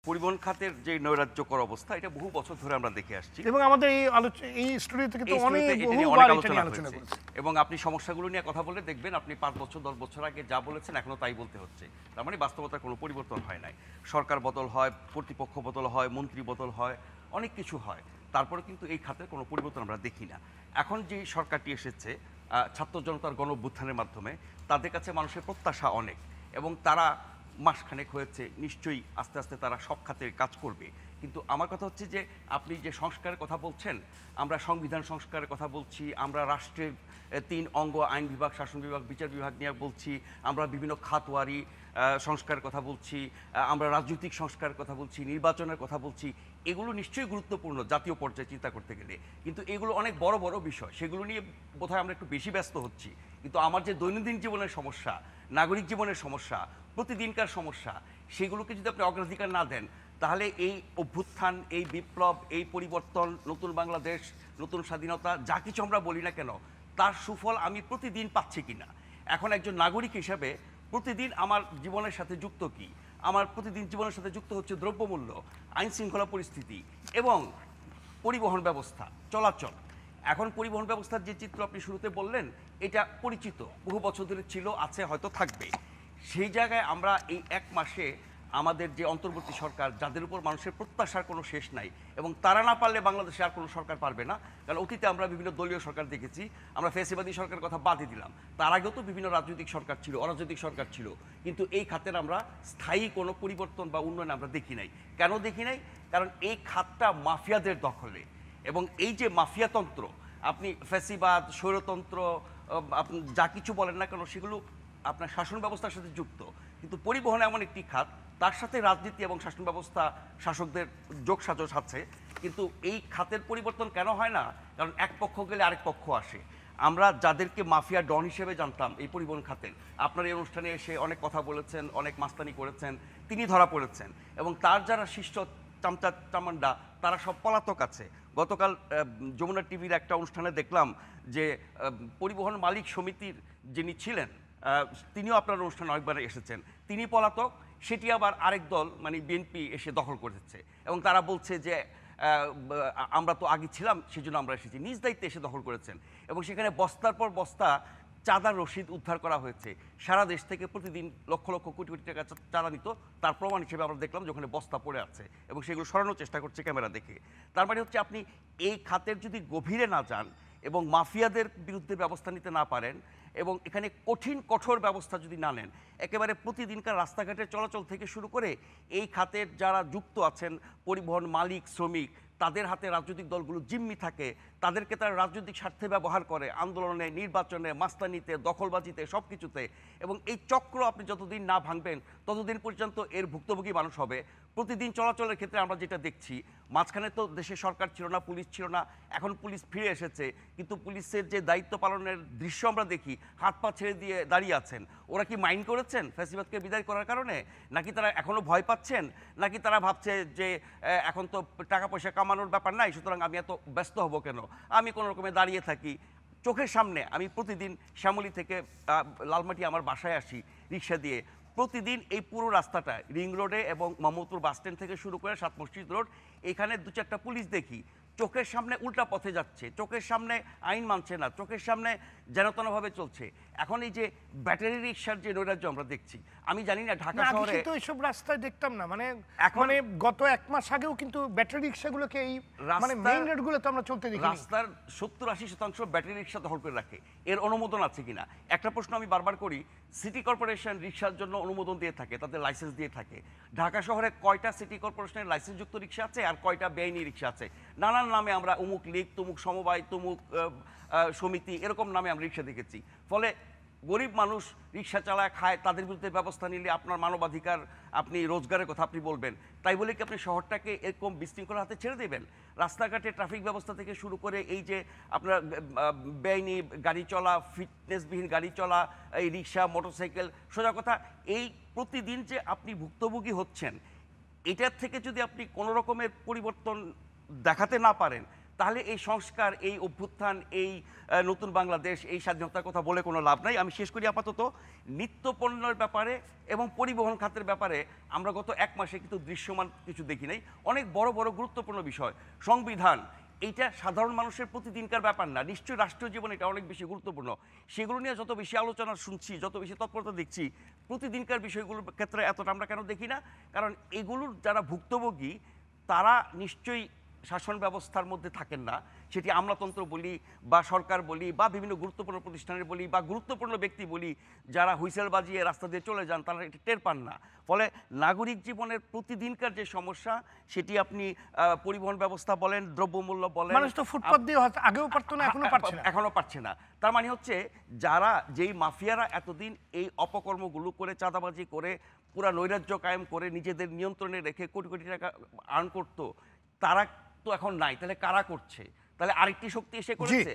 পরিবহন খাতের যে নৈরাজ্যকর অবস্থা এটা বহু বছর ধরে আমরা দেখে আসছি এবং আমাদের এই স্টুডিও থেকে তো এই অনেক স্টুডিওতে এটা নিয়ে বহুবার অনেক এটা নিয়ে আলোচনা আলোচনা হয়েছে করেছি। এবং আপনি সমস্যাগুলো নিয়ে কথা বলে দেখবেন আপনি 5 বছর 10 বছর আগে যা বলেছেন এখনো তাই বলতে হচ্ছে। তার মানে বাস্তবতার কোনো পরিবর্তন হয় নাই। সরকার বদল হয়, কর্তৃপক্ষ বদল হয়, মন্ত্রী বদল হয়, অনেক কিছু হয়, তারপরে কিন্তু এই খাতের কোনো পরিবর্তন আমরা দেখি না। এখন যে সরকারটি এসেছে ছাত্র জনতার গণ অভ্যুত্থানের মাধ্যমে, তাদের কাছে মানুষের প্রত্যাশা অনেক এবং তারা মাসখানেক হয়েছে, নিশ্চয়ই আস্তে আস্তে তারা সব খাতে কাজ করবে। কিন্তু আমার কথা হচ্ছে যে আপনি যে সংস্কারের কথা বলছেন, আমরা সংবিধান সংস্কারের কথা বলছি, আমরা রাষ্ট্রের 3 অঙ্গ আইন বিভাগ, শাসন বিভাগ, বিচার বিভাগ নিয়ে বলছি, আমরা বিভিন্ন খাতওয়ারি সংস্কারের কথা বলছি, আমরা রাজনৈতিক সংস্কারের কথা বলছি, নির্বাচনের কথা বলছি। এগুলো নিশ্চয়ই গুরুত্বপূর্ণ জাতীয় পর্যায়ে চিন্তা করতে গেলে, কিন্তু এগুলো অনেক বড় বড় বিষয়, সেগুলো নিয়ে বোধহয় আমরা একটু বেশি ব্যস্ত হচ্ছি। কিন্তু আমার যে দৈনন্দিন জীবনের সমস্যা, নাগরিক জীবনের সমস্যা, প্রতিদিনকার সমস্যা, সেগুলোকে যদি আপনি অগ্রাধিকার না দেন, তাহলে এই অভ্যুত্থান, এই বিপ্লব, এই পরিবর্তন, নতুন বাংলাদেশ, নতুন স্বাধীনতা, যা কিছু আমরা বলি না কেন, তার সুফল আমি প্রতিদিন পাচ্ছি কিনা। এখন একজন নাগরিক হিসেবে প্রতিদিন আমার জীবনের সাথে যুক্ত কি? আমার প্রতিদিন জীবনের সাথে যুক্ত হচ্ছে দ্রব্যমূল্য, আইন শৃঙ্খলা পরিস্থিতি এবং পরিবহন ব্যবস্থা, চলাচল। এখন পরিবহন ব্যবস্থার যে চিত্র আপনি শুরুতে বললেন, এটা পরিচিত, বহু বছর ধরে ছিল, আছে, হয়তো থাকবে। সেই জায়গায় আমরা এই 1 মাসে আমাদের যে অন্তর্বর্তী সরকার, যাদের উপর মানুষের প্রত্যাশার কোনো শেষ নাই এবং তারা না পারলে বাংলাদেশে আর কোনো সরকার পারবে না। কারণ অতীতে আমরা বিভিন্ন দলীয় সরকার দেখেছি, আমরা ফ্যাসিবাদী সরকারের কথা বাদই দিলাম, তার আগেও তো বিভিন্ন রাজনৈতিক সরকার ছিল, অরাজনৈতিক সরকার ছিল, কিন্তু এই খাতের আমরা স্থায়ী কোনো পরিবর্তন বা উন্নয়ন আমরা দেখি নাই। কেন দেখি নাই? কারণ এই খাতটা মাফিয়াদের দখলে এবং এই যে মাফিয়াতন্ত্র, আপনি ফ্যাসিবাদ, স্বৈরতন্ত্র, আপনি যা কিছু বলেন না কেন, সেগুলো আপনার শাসন ব্যবস্থার সাথে যুক্ত। কিন্তু পরিবহন এমন একটি খাত, তার সাথে রাজনীতি এবং শাসন ব্যবস্থা, শাসকদের যোগসাজশ আছে। কিন্তু এই খাতের পরিবর্তন কেন হয় না? কারণ এক পক্ষ গেলে আরেক পক্ষ আসে। আমরা যাদেরকে মাফিয়া ডন হিসেবে জানতাম এই পরিবহন খাতের, আপনার এই অনুষ্ঠানে এসে অনেক কথা বলেছেন, অনেক মাস্তানি করেছেন, তিনি ধরা পড়েছেন এবং তার যারা শিষ্য চামচা চামান্ডা, তারা সব পলাতক আছে। গতকাল যমুনা টিভির একটা অনুষ্ঠানে দেখলাম যে পরিবহন মালিক সমিতির যিনি ছিলেন, তিনিও আপনার অনুষ্ঠানে অনেকবার এসেছেন, তিনি পলাতক, সেটি আবার আরেক দল মানে বিএনপি এসে দখল করেছে এবং তারা বলছে যে আমরা তো আগে ছিলাম, সেজন্য আমরা এসেছি। নিজ দায়িত্বে এসে দখল করেছেন এবং সেখানে বস্তার পর বস্তা চাঁদার রসিদ উদ্ধার করা হয়েছে। সারা দেশ থেকে প্রতিদিন লক্ষ লক্ষ কোটি কোটি টাকা চাঁদা নিত, তার প্রমাণ হিসেবে আমরা দেখলাম যে ওখানে বস্তা পড়ে আছে এবং সেগুলো সরানোর চেষ্টা করছে ক্যামেরা দেখে। তার মানে হচ্ছে আপনি এই খাতের যদি গভীরে না যান এবং মাফিয়াদের বিরুদ্ধে ব্যবস্থা নিতে না পারেন এবং এখানে কঠোর ব্যবস্থা যদি না নেন, একেবারে প্রতিদিনকার রাস্তাঘাটের চলাচল থেকে শুরু করে এই খাতের যারা যুক্ত আছেন, পরিবহন মালিক, শ্রমিক, তাদের হাতে রাজনৈতিক দলগুলো জিম্মি থাকে, তাদেরকে তারা রাজনৈতিক স্বার্থে ব্যবহার করে আন্দোলনে, নির্বাচনে, মাস্তানিতে, দখলবাজিতে, সব কিছুতে। এবং এই চক্র আপনি যতদিন না ভাঙবেন ততদিন পর্যন্ত এর ভুক্তভোগী মানুষ হবে। প্রতিদিন চলাচলের ক্ষেত্রে আমরা যেটা দেখছি, মাঝখানে তো দেশে সরকার ছিল না, পুলিশ ছিল না, এখন পুলিশ ফিরে এসেছে, কিন্তু পুলিশের যে দায়িত্ব পালনের দৃশ্য আমরা দেখি, হাত পা ছেড়ে দিয়ে দাঁড়িয়ে আছেন। ওরা কি মাইন্ড করেছেন ফ্যাসিবাদকে বিদায় করার কারণে? নাকি তারা এখনও ভয় পাচ্ছেন? নাকি তারা ভাবছে যে এখন তো টাকা পয়সা কামানোর ব্যাপার নাই, সুতরাং আমি এত ব্যস্ত হব কেন, আমি কোনো রকমে দাঁড়িয়ে থাকি। চোখের সামনে আমি প্রতিদিন শ্যামলী থেকে লালমাটি আমার বাসায় আসি রিক্সা দিয়ে, প্রতিদিন এই পুরো রাস্তাটায় রিং রোডে এবং মোহাম্মদপুর বাস স্ট্যান্ড থেকে শুরু করে 7 মসজিদ রোড, এখানে 2-4টা পুলিশ দেখি চোখের সামনে উল্টা পথে যাচ্ছে, চোখের সামনে আইন মানছে না, চোখের সামনে যেনতেনভাবে চলছে। এখন এই যে ব্যাটারি রিক্সার যে নৈরাজ্য আমরা দেখছি, আমি জানি না ঢাকা শহরে তো এইসব রাস্তায় দেখতাম না, মানে মানে গত 1 মাস আগেও কিন্তু ব্যাটারি রিক্সাগুলোকে এই মানে মেইন রোডগুলোতে আমরা চলতে দেখি, রাস্তার 70-80% ব্যাটারি রিক্সা দখল করে রাখে। এর অনুমোদন আছে কিনা একটা প্রশ্ন আমি বারবার করি। সিটি কর্পোরেশন রিক্সার জন্য অনুমোদন দিয়ে থাকে, তাদের লাইসেন্স দিয়ে থাকে। ঢাকা শহরে কয়টা সিটি কর্পোরেশনের লাইসেন্সযুক্ত রিক্সা আছে আর কয়টা বেআইনি রিক্সা আছে? নানান নামে আমরা অমুক লীগ, তমুক সমবায়, তমুক সমিতি, এরকম নামে আমরা রিক্সা দেখেছি। ফলে গরিব মানুষ রিক্সা চালায় খায়, তাদের বিরুদ্ধে ব্যবস্থা নিলে আপনার মানবাধিকার, আপনি রোজগারের কথা আপনি বলবেন, তাই বলে কি আপনি শহরটাকে এরকম বিশৃঙ্খলার হাতে ছেড়ে দেবেন? রাস্তাঘাটে ট্রাফিক ব্যবস্থা থেকে শুরু করে এই যে আপনার বেআইনি গাড়ি চলা, ফিটনেসবিহীন গাড়ি চলা, এই রিক্সা, মোটরসাইকেল, সোজা কথা এই প্রতিদিন যে আপনি ভুক্তভোগী হচ্ছেন, এটার থেকে যদি আপনি কোনো রকমের পরিবর্তন দেখাতে না পারেন, তাহলে এই সংস্কার, এই অভ্যুত্থান, এই নতুন বাংলাদেশ, এই স্বাধীনতার কথা বলে কোনো লাভ নাই। আমি শেষ করি আপাতত নিত্য পণ্যের ব্যাপারে এবং পরিবহন খাতের ব্যাপারে আমরা গত 1 মাসে কিন্তু দৃশ্যমান কিছু দেখি নাই। অনেক বড় বড় গুরুত্বপূর্ণ বিষয়, সংবিধান, এইটা সাধারণ মানুষের প্রতিদিনকার ব্যাপার না, নিশ্চয়ই রাষ্ট্রীয় জীবন এটা অনেক বেশি গুরুত্বপূর্ণ। সেগুলো নিয়ে যত বেশি আলোচনা শুনছি, যত বেশি তৎপরতা দেখছি, প্রতিদিনকার বিষয়গুলোর ক্ষেত্রে এতটা আমরা কেন দেখি না? কারণ এগুলোর যারা ভুক্তভোগী তারা নিশ্চয়ই শাসন ব্যবস্থার মধ্যে থাকেন না, সেটি আমলাতন্ত্র বলি বা সরকার বলি বা বিভিন্ন গুরুত্বপূর্ণ প্রতিষ্ঠানের বলি বা গুরুত্বপূর্ণ ব্যক্তি বলি, যারা হুইসেল বাজিয়ে রাস্তা দিয়ে চলে যান তারা এটা টের পান না। ফলে নাগরিক জীবনের প্রতিদিনকার যে সমস্যা, সেটি আপনি পরিবহন ব্যবস্থা বলেন, দ্রব্যমূল্য বলেন, মানুষ তো ফুটপাত দিয়ে আগেও পারতো না, এখনো পারছে না। এখনো পারছে না। তার মানে হচ্ছে যারা, যেই মাফিয়ারা এতদিন এই অপকর্মগুলো করে, চাঁদাবাজি করে, পুরা নৈরাজ্য কায়েম করে নিজেদের নিয়ন্ত্রণে রেখে কোটি কোটি টাকা আর্ন করতো, তারা তো এখন নাই। তাহলে কারা করছে? তাহলে আরেকটি শক্তি এসে করেছে।